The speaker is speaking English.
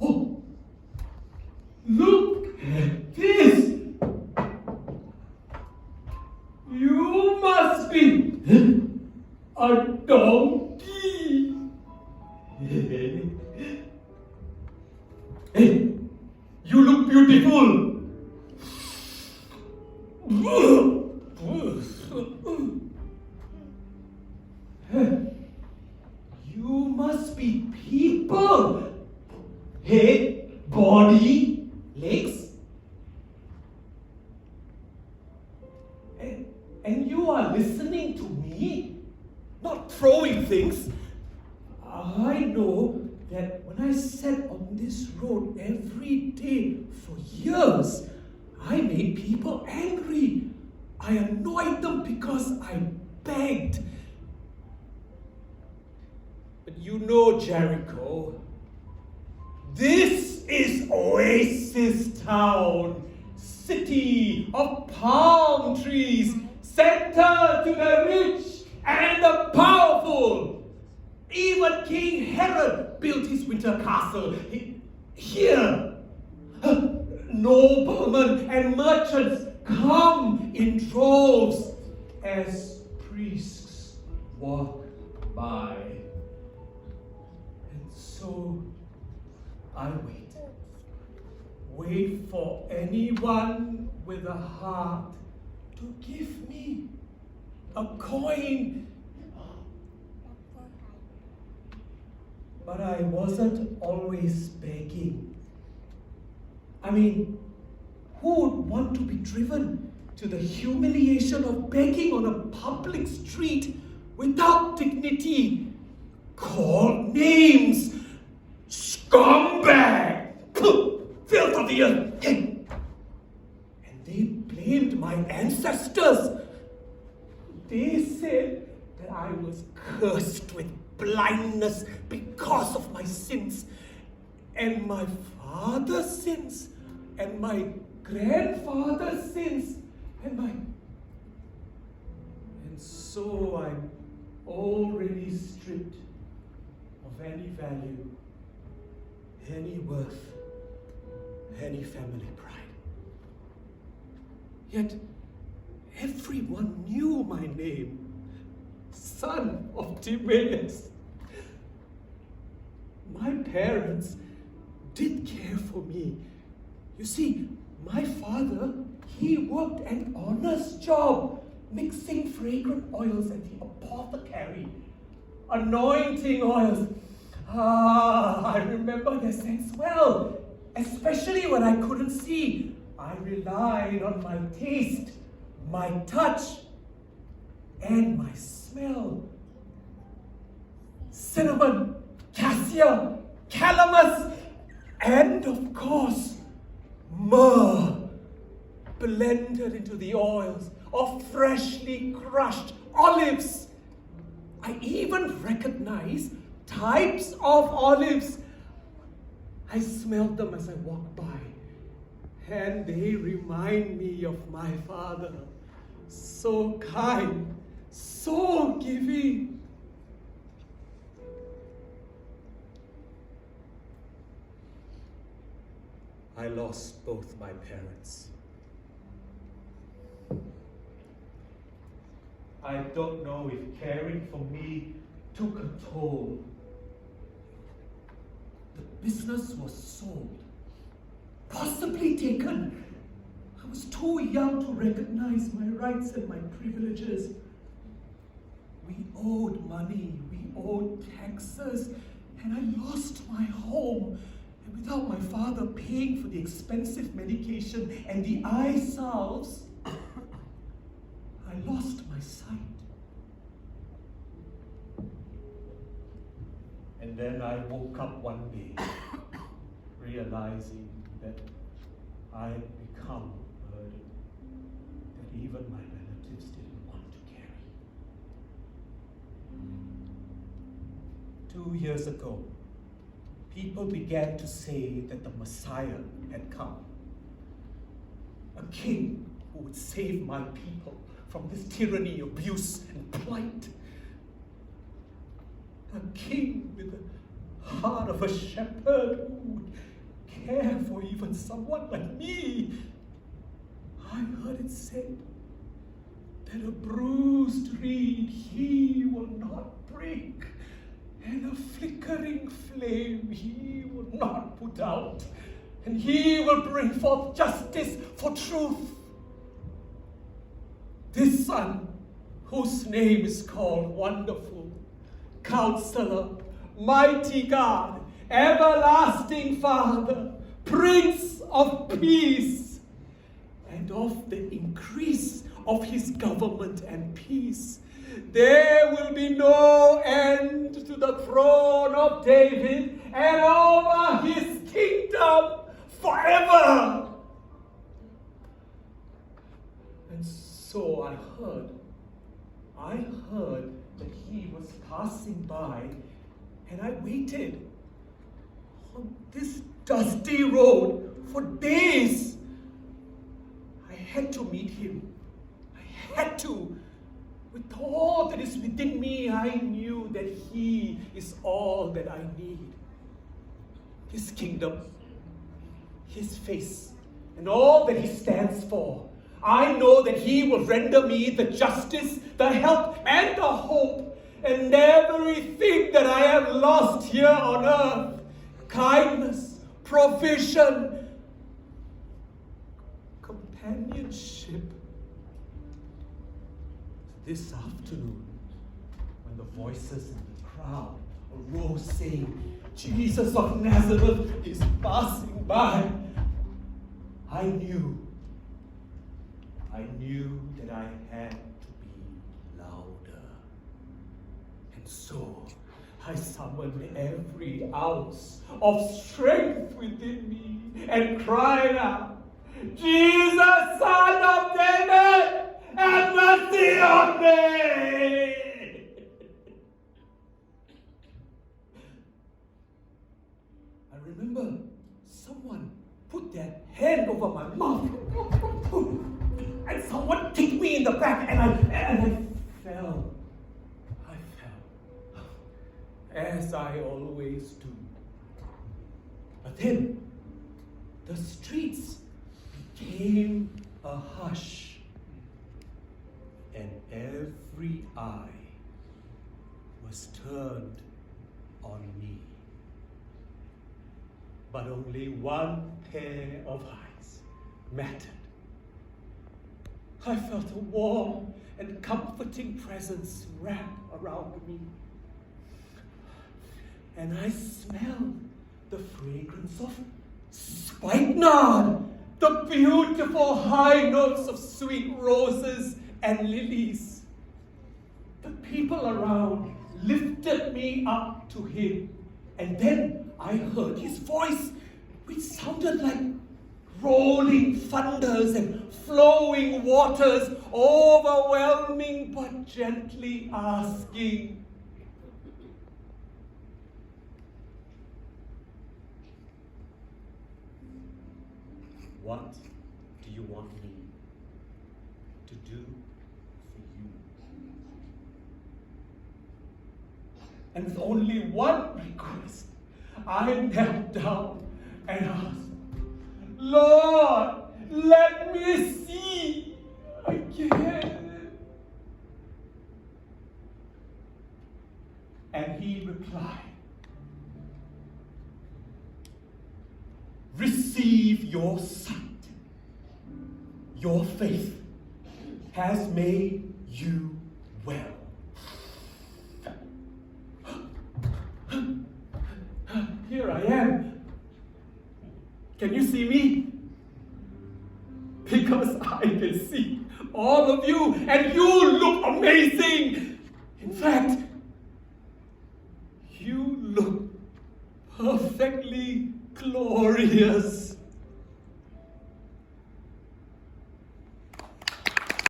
Oh, look at this! You must be a donkey. Hey, you look beautiful. You must be people. Head, body, legs. And you are listening to me? Not throwing things. I know that when I sat on this road every day for years, I made people angry. I annoyed them because I begged. But you know, Jericho, this is Oasis Town, city of palm trees, center to the rich and the powerful. Even King Herod built his winter castle here. Noblemen and merchants come in droves as priests walk by. And so I wait for anyone with a heart to give me a coin. But I wasn't always begging. I mean, who would want to be driven to the humiliation of begging on a public street without dignity? Called names, scumbag, filth of the earth. And they blamed my ancestors. They said that I was cursed with blindness because of my sins, and my father's sins, and my grandfather's sins, and so I'm already stripped of any value, any worth, any family pride. Yet everyone knew my name, son of Bartimaeus. My parents did care for me. You see, my father, he worked an honest job, mixing fragrant oils at the apothecary, anointing oils. I remember their scents well, especially when I couldn't see. I relied on my taste, my touch, and my smell. Cinnamon, cassia, calamus, and of course, myrrh, blended into the oils of freshly crushed olives. I even recognize types of olives. I smelled them as I walked by, and they remind me of my father. So kind, so giving. I lost both my parents. I don't know if caring for me took a toll. The business was sold, possibly taken. I was too young to recognize my rights and my privileges. We owed money, we owed taxes, and I lost my home. And without my father paying for the expensive medication and the eye salves, I lost my sight. And then I woke up one day, realizing that I had become a burden that even my relatives didn't want to carry. 2 years ago, people began to say that the Messiah had come. A king who would save my people from this tyranny, abuse, and plight. A king with heart of a shepherd who would care for even someone like me. I heard it said that a bruised reed he will not break, and a flickering flame he will not put out, and he will bring forth justice for truth. This son, whose name is called Wonderful, Counselor, Mighty God, Everlasting Father, Prince of Peace, and of the increase of his government and peace, there will be no end to the throne of David and over his kingdom forever. And so I heard that he was passing by, and I waited on this dusty road for days. I had to meet him. I had to. With all that is within me, I knew that he is all that I need. His kingdom, his face, and all that he stands for. I know that he will render me the justice, the help, and the hope, and everything that I have lost here on earth. Kindness, provision, companionship. This afternoon, when the voices in the crowd arose saying, Jesus of Nazareth is passing by, I knew that I had to be louder. And so I summoned every ounce of strength within me and cried out, Jesus, Son of David, have mercy on me! I remember someone put their hand over my mouth, and someone kicked me in the back, and I fell. As I always do. But then, the streets became a hush, and every eye was turned on me. But only one pair of eyes mattered. I felt a warm and comforting presence wrap around me. And I smelled the fragrance of spikenard, the beautiful high notes of sweet roses and lilies. The people around lifted me up to him, and then I heard his voice, which sounded like rolling thunders and flowing waters, overwhelming but gently asking, what do you want me to do for you? And with only one request, I knelt down and asked, Lord, let me see again. And he replied, receive your sight. Your faith has made you well. Here I am. Can you see me? Because I can see all of you, and you look amazing. In fact, you look perfectly glorious.